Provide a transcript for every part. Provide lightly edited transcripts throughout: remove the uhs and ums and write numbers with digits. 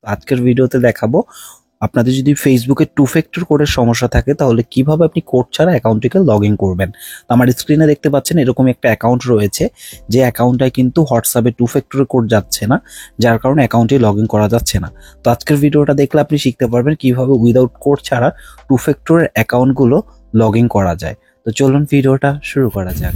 আজকের ভিডিওতে দেখাবো আপনাদের যদি ফেসবুকে টু ফ্যাক্টর কোডের সমস্যা থাকে তাহলে কিভাবে আপনি কোড ছাড়া অ্যাকাউন্টটিকে লগ ইন করবেন। তো আমার স্ক্রিনে দেখতে পাচ্ছেন এরকম একটা অ্যাকাউন্ট রয়েছে, যে অ্যাকাউন্টটায় কিন্তু হোয়াটসঅ্যাপে টু ফ্যাক্টর কোড যাচ্ছে না, যার কারণে অ্যাকাউন্টে লগ ইন করা যাচ্ছে না। তো আজকের ভিডিওটা দেখলে আপনি শিখতে পারবেন কিভাবে উইদাউট কোড ছাড়া টু ফ্যাক্টরের অ্যাকাউন্টগুলো লগ ইন করা যায়। তো চলুন ভিডিওটা শুরু করা যাক।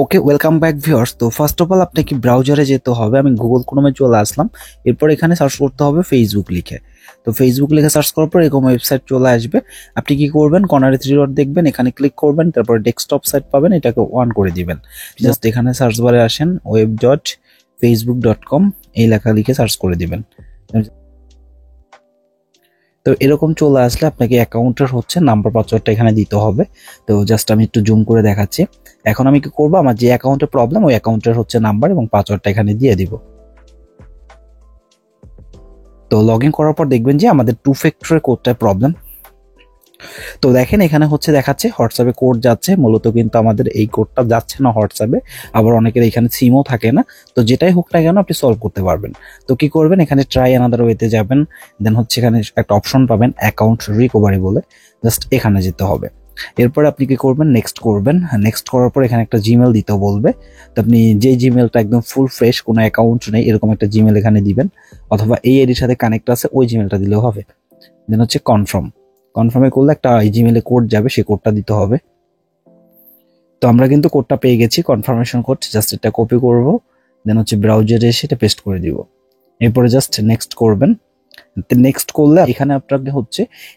ওকে, ওয়েলকাম ব্যাক ভিউয়ার্স। তো ফার্স্ট অফ অল আপনাকে ব্রাউজারে যেতে হবে। আমি গুগল ক্রোমে চলে আসলাম। এরপর এখানে সার্চ করতে হবে ফেসবুক লিখে। তো ফেসবুক লিখে সার্চ করার পর এরকম ওয়েবসাইট চলে আসবে। আপনি কি করবেন, কর্নারে থ্রি ডট দেখবেন, এখানে ক্লিক করবেন, তারপর ডেস্কটপ সাইট পাবেন, এটাকে অন করে দিবেন। জাস্ট এখানে সার্চ বারে আসেন web.facebook.com এই লেখা লিখে সার্চ করে দিবেন। তো এরকম চলে আসলে আপনাকে অ্যাকাউন্টের নাম্বার পাসওয়ার্ডটা এখানে দিতে হবে। তো জাস্ট আমি একটু জুম করে দেখাচ্ছি। এখন আমি কি করব, আমার যে অ্যাকাউন্টে প্রবলেম ওই অ্যাকাউন্টের নাম্বার এবং পাসওয়ার্ডটা এখানে দিয়ে দিব। তো লগ ইন করার পর দেখবেন যে আমাদের টু ফ্যাক্টরের কোডটায় প্রবলেম। তো দেখেন এখানে দেখাচ্ছে হোয়াটসঅ্যাপে কোড যাচ্ছে, মূলত কিন্তু আমাদের এই কোডটা যাচ্ছে না হোয়াটসঅ্যাপে। আবার অনেকের এখানে সিমও থাকে না। তো যেটাই হোক না কেন আপনি সলভ করতে পারবেন। তো কি করবেন, এখানে ট্রাই অ্যানাদার ওয়েতে যাবেন। দেন এখানে একটা অপশন পাবেন অ্যাকাউন্ট রিকভারি বলে, জাস্ট এখানে যেতে হবে। এরপর আপনি কি করবেন, নেক্সট করবেন। নেক্সট করার পর এখানে একটা জিমেল দিতে বলবে। তো আপনি যে জিমেলটা একদম ফুল ফ্রেশ, কোনো অ্যাকাউন্ট নেই, এরকম একটা জিমেল এখানে দিবেন, অথবা এই আইডির সাথে কানেক্ট আছে ওই জিমেলটা দিলেও হবে। দেন কনফার্ম। কনফার্মে করলে একটা জিমেলে কোড যাবে, সেই কোডটা দিতে হবে। তো আমরা কিন্তু কোডটা পেয়ে গেছি, কনফার্মেশন কোড। জাস্ট এটা কপি করব, দেন ব্রাউজারে এসে এটা পেস্ট করে দিব। এরপরে জাস্ট নেক্সট করবেন। নেক্সট করলে এখানে আপনাকে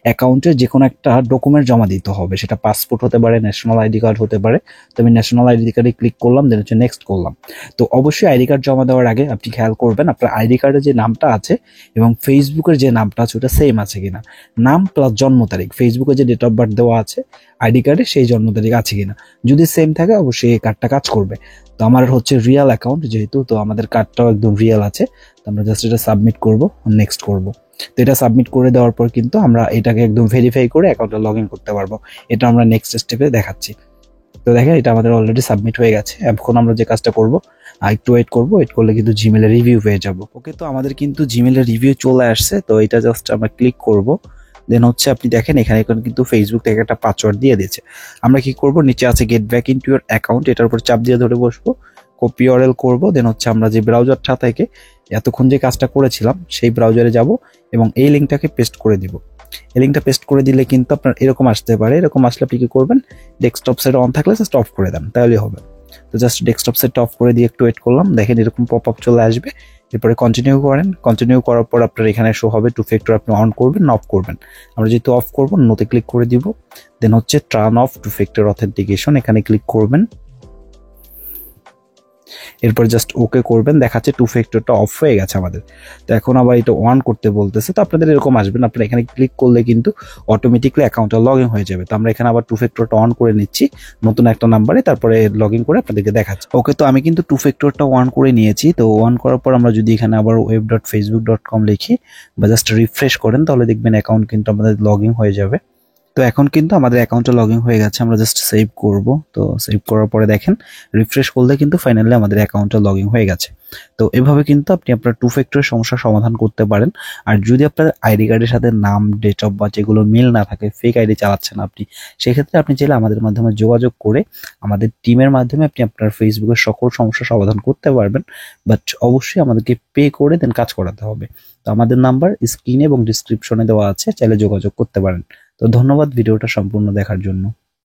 অ্যাকাউন্টের যে কোনো একটা ডকুমেন্ট জমা দিতে হবে, সেটা পাসপোর্ট হতে পারে, ন্যাশনাল আইডি কার্ড হতে পারে। তো আমি ন্যাশনাল আইডি কার্ডে ক্লিক করলাম, দেন নেক্সট করলাম। তো অবশ্যই আইডি কার্ড জমা দেওয়ার আগে আপনি খেয়াল করবেন আপনার আইডি কার্ডে যে নামটা আছে এবং ফেসবুকের যে নামটা আছে ওটা সেম আছে কিনা। নাম প্লাস জন্ম তারিখ, ফেসবুকে যে ডেট অফ বার্থ দেওয়া আছে আইডি কার্ডে সেই জন্ম তারিখ আছে কিনা। যদি সেম থাকে অবশ্যই এই কার্ডটা কাজ করবে। তো আমার রিয়েল অ্যাকাউন্ট যেহেতু, তো আমাদের কার্ডটাও একদম রিয়েল আছে। তো আমরা জাস্ট এটা সাবমিট করব, নেক্সট করব। তো এটা সাবমিট করে দেওয়ার পর কিন্তু আমরা এটাকে একদম ভেরিফাই করে অ্যাকাউন্টে লগ ইন করতে পারবো। এটা আমরা নেক্সট স্টেপে দেখাচ্ছি। তো দেখেন এটা আমাদের অলরেডি সাবমিট হয়ে গেছে। এখন আমরা যে কাজটা করব, একটু ওয়েট করব, ওয়েট করলে কিন্তু জিমেলের রিভিউ পেয়ে যাব। ওকে, তো আমাদের কিন্তু জিমেলের রিভিউ চলে আসছে। তো এটা জাস্ট আমরা ক্লিক করব। দেন আপনি দেখেন এখানে কিন্তু ফেসবুক থেকে একটা পাসওয়ার্ড দিয়ে দিয়েছে। আমরা কি করব, নিচে আছে get back into your account, এটার উপর চাপ দিয়ে ধরে বসবো, কপি ইউআরএল করব। দেন আমরা যে ব্রাউজারটা থেকে এতক্ষণ যে কাজটা করেছিলাম সেই ব্রাউজারে যাব এবং এই লিঙ্কটাকে পেস্ট করে দিব। এই লিঙ্কটা পেস্ট করে দিলে কিন্তু আপনার এরকম আসতে পারে। এরকম আসলে আপনি কি করবেন, ডেস্কটপ সেট অন থাকলে জাস্ট অফ করে দেন, তাহলেই হবে। তো জাস্ট ডেস্কটপ সেট অফ করে দিয়ে একটু ওয়েট করলাম, দেখেন এরকম পপ আপ চলে আসবে। এরপরে কন্টিনিউ করেন। কন্টিনিউ করার পর আপনার এখানে শো হবে টু ফ্যাক্টর, আপনি অন করবেন না অফ করবেন। আমরা যেহেতু অফ করবো, নোতে ক্লিক করে দিব। Then turn off two factor authentication, এখানে ক্লিক করবেন। এরপর জাস্ট ওকে করবেন। দেখাচ্ছে টু ফ্যাক্টরটা অফ হয়ে গেছে আমাদের। তো এখন আবার এটা অন করতে বলতেছে। তো আপনাদের এরকম আসবেন, আপনারা এখানে ক্লিক করলে কিন্তু অটোমেটিকলি অ্যাকাউন্টটা লগ ইন হয়ে যাবে। তো আমরা এখানে আবার টু ফ্যাক্টরটা অন করে নিচ্ছি নতুন একটা নাম্বারে, তারপরে লগ ইন করে আপনাদেরকে দেখাচ্ছি। ওকে, তো আমি কিন্তু টু ফ্যাক্টরটা অন করে নিয়েছি। তো অন করার পর আমরা যদি এখানে আবার web.facebook.com লিখি বা জাস্ট রিফ্রেশ করেন, তাহলে দেখবেন অ্যাকাউন্ট কিন্তু আমাদের লগ ইন হয়ে যাবে। তো এখন কিন্তু আমাদের অ্যাকাউন্টে লগ ইন হয়ে গেছে। আমরা জাস্ট সেভ করব। তো সেভ করার পরে দেখেন রিফ্রেশ করলে কিন্তু ফাইনালি আমাদের অ্যাকাউন্টে লগ ইন হয়ে গেছে। তো এভাবে কিন্তু আপনি আপনার টু ফ্যাক্টরের সমস্যার সমাধান করতে পারেন। আর যদি আপনার আইডি কার্ডের সাথে নাম, ডেট অফ বার্থ এগুলো মিল না থাকে, ফেক আইডি চালাচ্ছেন আপনি, সেক্ষেত্রে আপনি চাইলে আমাদের মাধ্যমে যোগাযোগ করে আমাদের টিমের মাধ্যমে আপনি আপনার ফেসবুকের সকল সমস্যার সমাধান করতে পারবেন। বাট অবশ্যই আমাদেরকে পে করে দেন কাজ করাতে হবে। তো আমাদের নাম্বার স্ক্রিনে এবং ডিসক্রিপশনে দেওয়া আছে, চাইলে যোগাযোগ করতে পারেন। তো ধন্যবাদ ভিডিওটা সম্পূর্ণ দেখার জন্য।